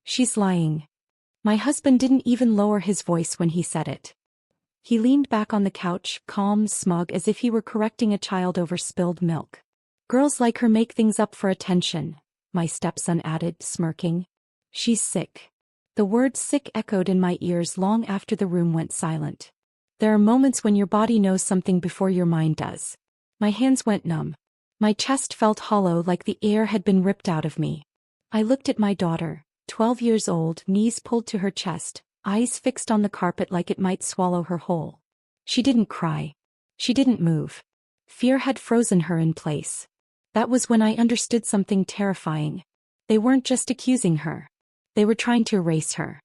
She's lying. My husband didn't even lower his voice when he said it. He leaned back on the couch, calm, smug, as if he were correcting a child over spilled milk. Girls like her make things up for attention, my stepson added, smirking. She's sick. The word sick echoed in my ears long after the room went silent. There are moments when your body knows something before your mind does. My hands went numb. My chest felt hollow, like the air had been ripped out of me. I looked at my daughter, 12 years old, knees pulled to her chest, eyes fixed on the carpet like it might swallow her whole. She didn't cry. She didn't move. Fear had frozen her in place. That was when I understood something terrifying. They weren't just accusing her. They were trying to erase her.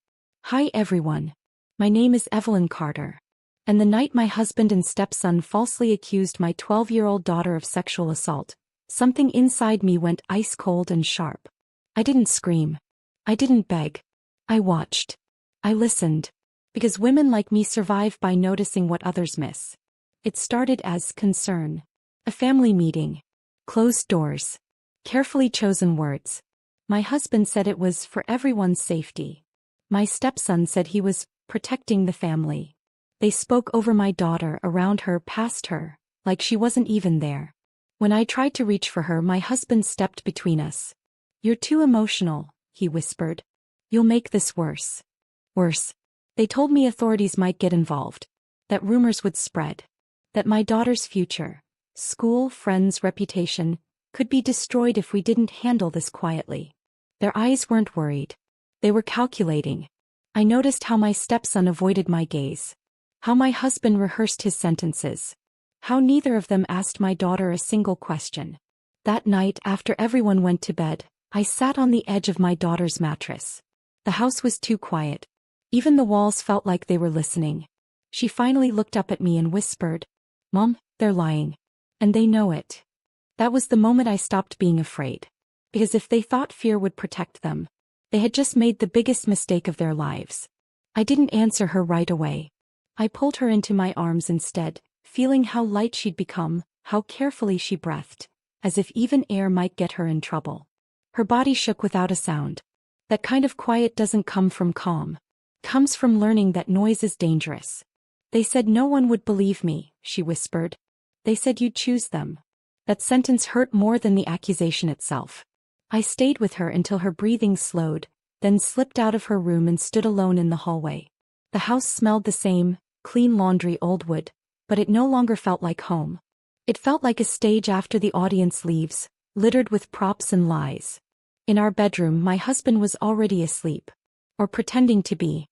Hi everyone. My name is Evelyn Carter. And the night my husband and stepson falsely accused my 12-year-old daughter of sexual assault, something inside me went ice cold and sharp. I didn't scream. I didn't beg. I watched. I listened. Because women like me survive by noticing what others miss. It started as concern. A family meeting. Closed doors. Carefully chosen words. My husband said it was for everyone's safety. My stepson said he was protecting the family. They spoke over my daughter, around her, past her, like she wasn't even there. When I tried to reach for her, my husband stepped between us. You're too emotional, he whispered. You'll make this worse. Worse. They told me authorities might get involved. That rumors would spread. That my daughter's future, school, friends, reputation, could be destroyed if we didn't handle this quietly. Their eyes weren't worried. They were calculating. I noticed how my stepson avoided my gaze. How my husband rehearsed his sentences. How neither of them asked my daughter a single question. That night, after everyone went to bed, I sat on the edge of my daughter's mattress. The house was too quiet. Even the walls felt like they were listening. She finally looked up at me and whispered, "Mom, they're lying. And they know it." That was the moment I stopped being afraid. Because if they thought fear would protect them, they had just made the biggest mistake of their lives. I didn't answer her right away. I pulled her into my arms instead, feeling how light she'd become, how carefully she breathed, as if even air might get her in trouble. Her body shook without a sound. That kind of quiet doesn't come from calm. It comes from learning that noise is dangerous. They said no one would believe me, she whispered. They said you'd choose them. That sentence hurt more than the accusation itself. I stayed with her until her breathing slowed, then slipped out of her room and stood alone in the hallway. The house smelled the same, clean laundry, old wood, but it no longer felt like home. It felt like a stage after the audience leaves, littered with props and lies. In our bedroom, my husband was already asleep. Or pretending to be.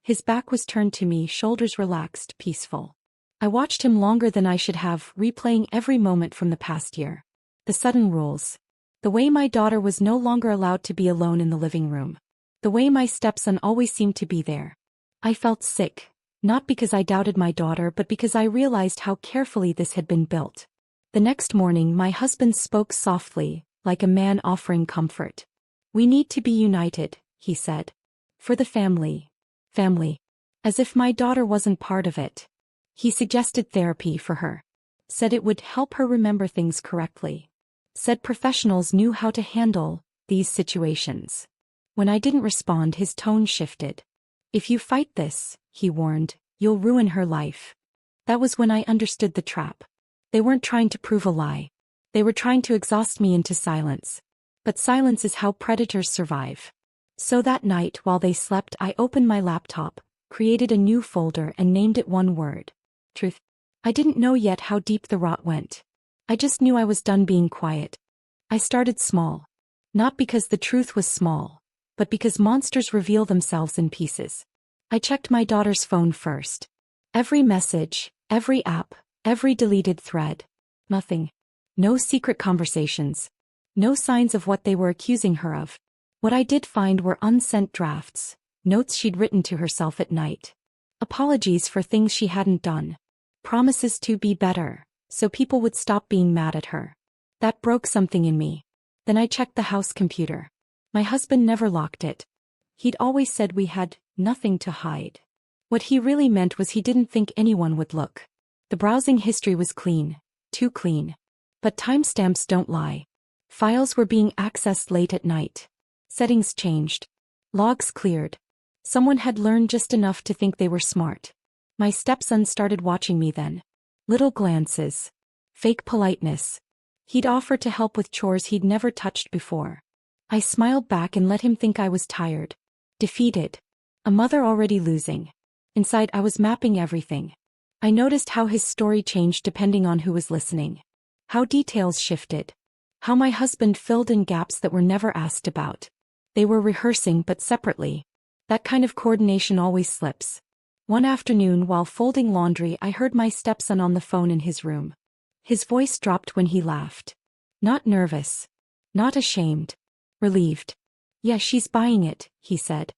His back was turned to me, shoulders relaxed, peaceful. I watched him longer than I should have, replaying every moment from the past year. The sudden rules. The way my daughter was no longer allowed to be alone in the living room. The way my stepson always seemed to be there. I felt sick, not because I doubted my daughter but because I realized how carefully this had been built. The next morning my husband spoke softly, like a man offering comfort. We need to be united, he said. For the family. Family. As if my daughter wasn't part of it. He suggested therapy for her. Said it would help her remember things correctly. Said professionals knew how to handle these situations. When I didn't respond, his tone shifted. If you fight this, he warned, you'll ruin her life. That was when I understood the trap. They weren't trying to prove a lie. They were trying to exhaust me into silence. But silence is how predators survive. So that night, while they slept, I opened my laptop, created a new folder and named it one word. Truth. I didn't know yet how deep the rot went. I just knew I was done being quiet. I started small. Not because the truth was small, but because monsters reveal themselves in pieces. I checked my daughter's phone first. Every message, every app, every deleted thread. Nothing. No secret conversations. No signs of what they were accusing her of. What I did find were unsent drafts, notes she'd written to herself at night. Apologies for things she hadn't done. Promises to be better, so people would stop being mad at her. That broke something in me. Then I checked the house computer. My husband never locked it. He'd always said we had nothing to hide. What he really meant was he didn't think anyone would look. The browsing history was clean, too clean. But timestamps don't lie. Files were being accessed late at night. Settings changed. Logs cleared. Someone had learned just enough to think they were smart. My stepson started watching me then. Little glances. Fake politeness. He'd offer to help with chores he'd never touched before. I smiled back and let him think I was tired. Defeated. A mother already losing. Inside I was mapping everything. I noticed how his story changed depending on who was listening. How details shifted. How my husband filled in gaps that were never asked about. They were rehearsing but separately. That kind of coordination always slips. One afternoon while folding laundry I heard my stepson on the phone in his room. His voice dropped when he laughed. Not nervous. Not ashamed. Relieved. Yeah, she's buying it, he said.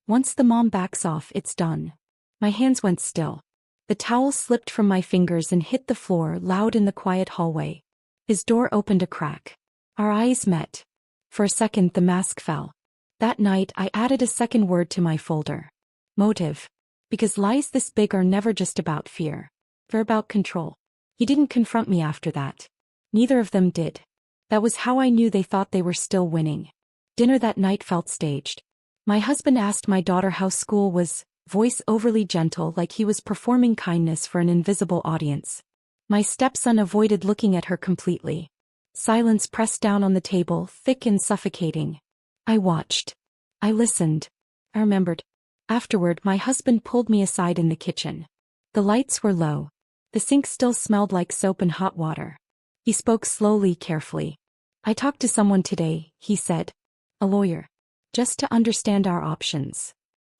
Once the mom backs off, it's done. My hands went still. The towel slipped from my fingers and hit the floor loud in the quiet hallway. His door opened a crack. Our eyes met. For a second the mask fell. That night I added a second word to my folder. Motive. Because lies this big are never just about fear. They're about control. He didn't confront me after that. Neither of them did. That was how I knew they thought they were still winning. Dinner that night felt staged. My husband asked my daughter how school was, voice overly gentle like he was performing kindness for an invisible audience. My stepson avoided looking at her completely. Silence pressed down on the table, thick and suffocating. I watched. I listened. I remembered. Afterward, my husband pulled me aside in the kitchen. The lights were low. The sink still smelled like soap and hot water. He spoke slowly, carefully. I talked to someone today, he said. A lawyer. Just to understand our options.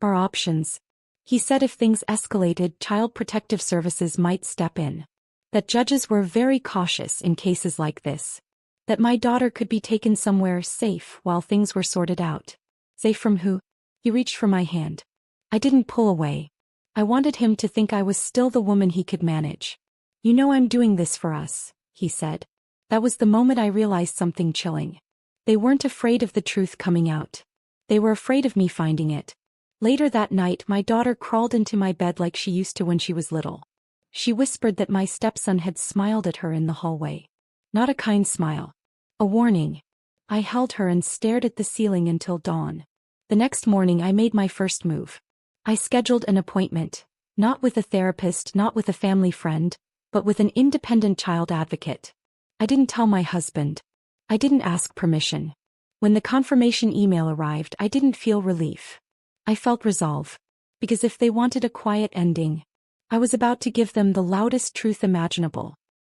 Our options. He said if things escalated, Child Protective Services might step in. That judges were very cautious in cases like this. That my daughter could be taken somewhere safe while things were sorted out. Safe from who? He reached for my hand. I didn't pull away. I wanted him to think I was still the woman he could manage. You know I'm doing this for us, he said. That was the moment I realized something chilling. They weren't afraid of the truth coming out. They were afraid of me finding it. Later that night my daughter crawled into my bed like she used to when she was little. She whispered that my stepson had smiled at her in the hallway. Not a kind smile. A warning. I held her and stared at the ceiling until dawn. The next morning I made my first move. I scheduled an appointment, not with a therapist, not with a family friend, but with an independent child advocate. I didn't tell my husband. I didn't ask permission. When the confirmation email arrived, I didn't feel relief. I felt resolve. Because if they wanted a quiet ending, I was about to give them the loudest truth imaginable.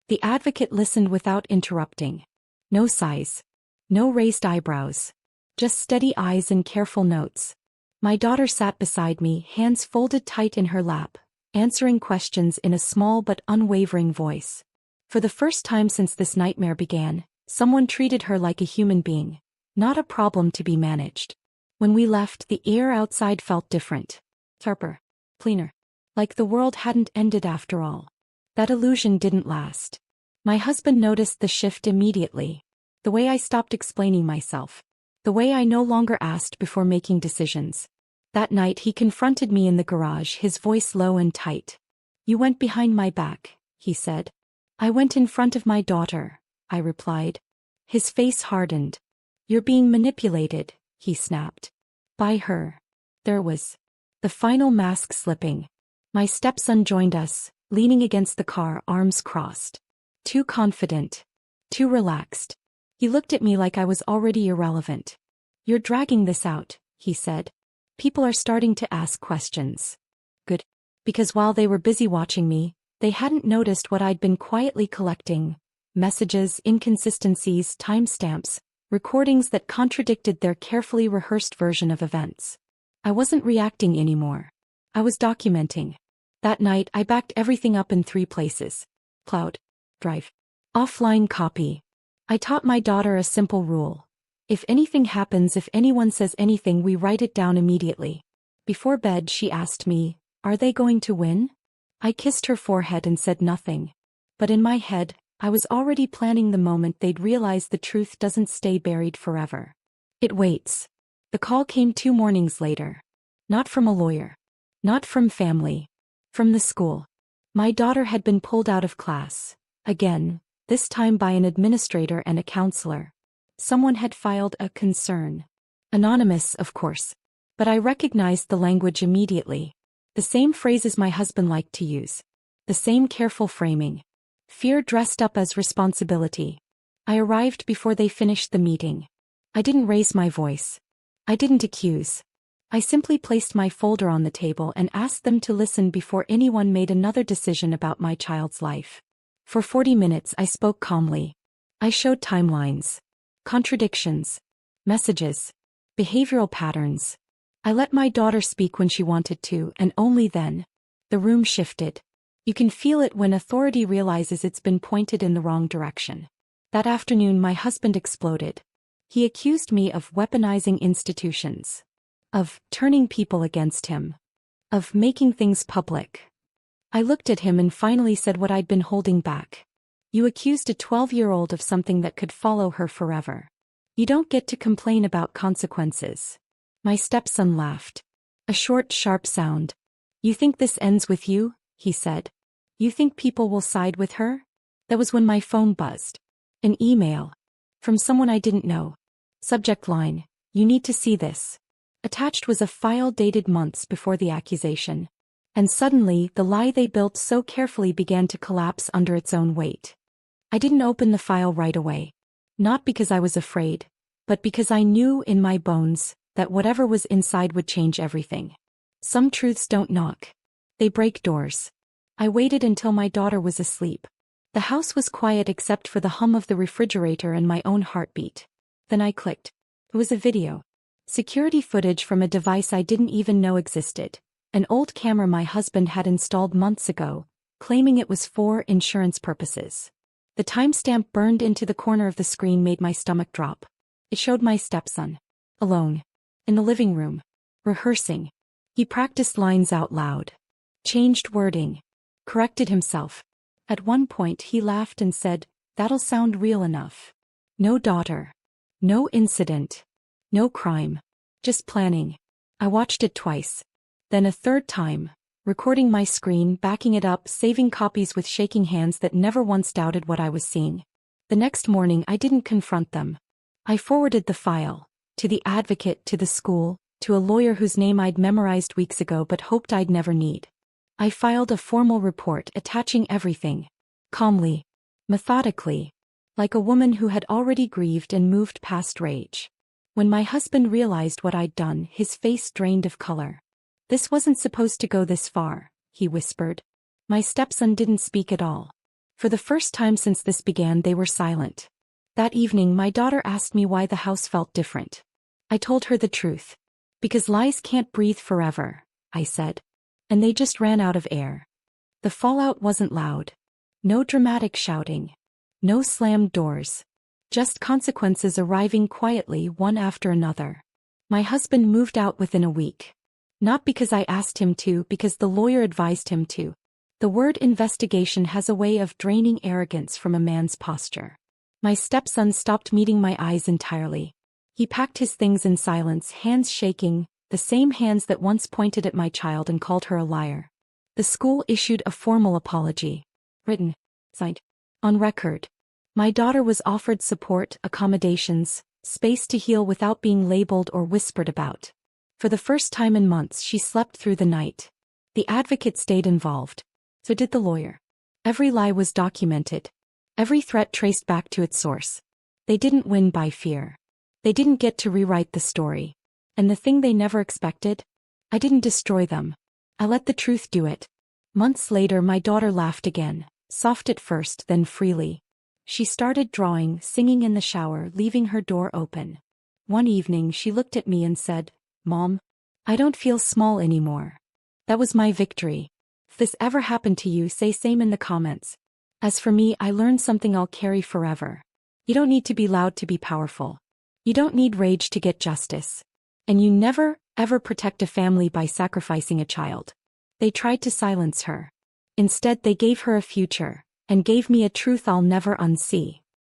The advocate listened without interrupting. No sighs. No raised eyebrows. Just steady eyes and careful notes. My daughter sat beside me, hands folded tight in her lap, answering questions in a small but unwavering voice. For the first time since this nightmare began, someone treated her like a human being, not a problem to be managed. When we left, the air outside felt different. Sharper. Cleaner. Like the world hadn't ended after all. That illusion didn't last. My husband noticed the shift immediately. The way I stopped explaining myself. The way I no longer asked before making decisions. That night he confronted me in the garage, his voice low and tight. You went behind my back, he said. I went in front of my daughter, I replied. His face hardened. You're being manipulated, he snapped. By her. There was. The final mask slipping. My stepson joined us, leaning against the car, arms crossed. Too confident. Too relaxed. He looked at me like I was already irrelevant. You're dragging this out, he said. People are starting to ask questions. Good. Because while they were busy watching me, they hadn't noticed what I'd been quietly collecting. Messages, inconsistencies, timestamps, recordings that contradicted their carefully rehearsed version of events. I wasn't reacting anymore. I was documenting. That night I backed everything up in 3 places. Cloud. Drive. Offline copy. I taught my daughter a simple rule. If anything happens, if anyone says anything, we write it down immediately. Before bed she asked me, are they going to win? I kissed her forehead and said nothing. But in my head, I was already planning the moment they'd realize the truth doesn't stay buried forever. It waits. The call came 2 mornings later. Not from a lawyer. Not from family. From the school. My daughter had been pulled out of class. Again, this time by an administrator and a counselor. Someone had filed a concern. Anonymous, of course. But I recognized the language immediately. The same phrases my husband liked to use. The same careful framing. Fear dressed up as responsibility. I arrived before they finished the meeting. I didn't raise my voice. I didn't accuse. I simply placed my folder on the table and asked them to listen before anyone made another decision about my child's life. For 40 minutes I spoke calmly. I showed timelines, contradictions, messages, behavioral patterns. I let my daughter speak when she wanted to, and only then. The room shifted. You can feel it when authority realizes it's been pointed in the wrong direction. That afternoon my husband exploded. He accused me of weaponizing institutions, of turning people against him, of making things public. I looked at him and finally said what I'd been holding back. You accused a 12-year-old of something that could follow her forever. You don't get to complain about consequences. My stepson laughed. A short, sharp sound. You think this ends with you? He said. You think people will side with her? That was when my phone buzzed. An email. From someone I didn't know. Subject line, you need to see this. Attached was a file dated months before the accusation. And suddenly, the lie they built so carefully began to collapse under its own weight. I didn't open the file right away. Not because I was afraid, but because I knew in my bones that whatever was inside would change everything. Some truths don't knock. They break doors. I waited until my daughter was asleep. The house was quiet except for the hum of the refrigerator and my own heartbeat. Then I clicked. It was a video. Security footage from a device I didn't even know existed. An old camera my husband had installed months ago, claiming it was for insurance purposes. The timestamp burned into the corner of the screen made my stomach drop. It showed my stepson. Alone. In the living room. Rehearsing. He practiced lines out loud. Changed wording. Corrected himself. At one point he laughed and said, "That'll sound real enough. No daughter. No incident. No crime. Just planning." I watched it twice. Then a third time, recording my screen, backing it up, saving copies with shaking hands that never once doubted what I was seeing. The next morning I didn't confront them. I forwarded the file. To the advocate, to the school, to a lawyer whose name I'd memorized weeks ago but hoped I'd never need. I filed a formal report attaching everything. Calmly. Methodically. Like a woman who had already grieved and moved past rage. When my husband realized what I'd done, his face drained of color. "This wasn't supposed to go this far," he whispered. My stepson didn't speak at all. For the first time since this began, they were silent. That evening my daughter asked me why the house felt different. I told her the truth. "Because lies can't breathe forever," I said. And they just ran out of air. The fallout wasn't loud. No dramatic shouting. No slammed doors. Just consequences arriving quietly one after another. My husband moved out within a week. Not because I asked him to, because the lawyer advised him to. The word investigation has a way of draining arrogance from a man's posture. My stepson stopped meeting my eyes entirely. He packed his things in silence, hands shaking, the same hands that once pointed at my child and called her a liar. The school issued a formal apology. Written. Signed. On record. My daughter was offered support, accommodations, space to heal without being labeled or whispered about. For the first time in months she slept through the night. The advocate stayed involved. So did the lawyer. Every lie was documented. Every threat traced back to its source. They didn't win by fear. They didn't get to rewrite the story. And the thing they never expected? I didn't destroy them. I let the truth do it. Months later my daughter laughed again, soft at first, then freely. She started drawing, singing in the shower, leaving her door open. One evening she looked at me and said, "Mom, I don't feel small anymore." That was my victory. If this ever happened to you, say same in the comments. As for me, I learned something I'll carry forever. You don't need to be loud to be powerful. You don't need rage to get justice. And you never, ever protect a family by sacrificing a child. They tried to silence her. Instead they gave her a future, and gave me a truth I'll never unsee.